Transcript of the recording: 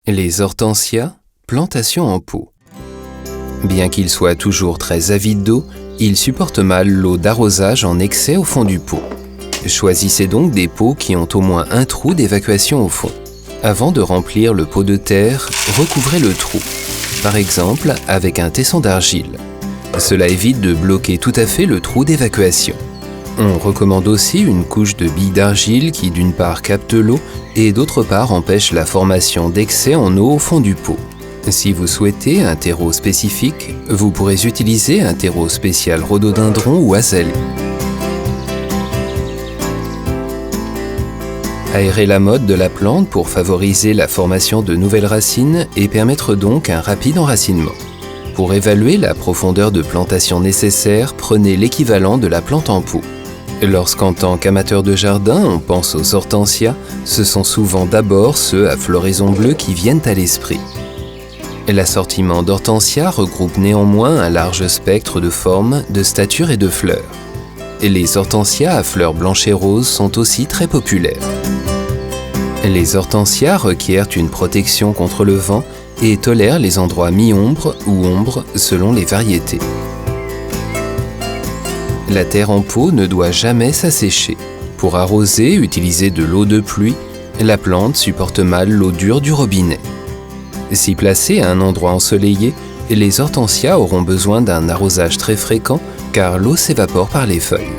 Les hortensias, plantation en pot. Bien qu'ils soient toujours très avides d'eau, ils supportent mal l'eau d'arrosage en excès au fond du pot. Choisissez donc des pots qui ont au moins un trou d'évacuation au fond. Avant de remplir le pot de terre, recouvrez le trou, par exemple avec un tesson d'argile. Cela évite de bloquer tout à fait le trou d'évacuation. On recommande aussi une couche de billes d'argile qui d'une part capte l'eau et d'autre part empêche la formation d'excès en eau au fond du pot. Si vous souhaitez un terreau spécifique, vous pourrez utiliser un terreau spécial rhododendron ou azalée. Aérer la motte de la plante pour favoriser la formation de nouvelles racines et permettre donc un rapide enracinement. Pour évaluer la profondeur de plantation nécessaire, prenez l'équivalent de la plante en pot. Lorsqu'en tant qu'amateur de jardin, on pense aux hortensias, ce sont souvent d'abord ceux à floraison bleue qui viennent à l'esprit. L'assortiment d'hortensias regroupe néanmoins un large spectre de formes, de statures et de fleurs. Les hortensias à fleurs blanches et roses sont aussi très populaires. Les hortensias requièrent une protection contre le vent et tolèrent les endroits mi-ombre ou ombre selon les variétés. La terre en pot ne doit jamais s'assécher. Pour arroser, utilisez de l'eau de pluie. La plante supporte mal l'eau dure du robinet. Si placée à un endroit ensoleillé, les hortensias auront besoin d'un arrosage très fréquent car l'eau s'évapore par les feuilles.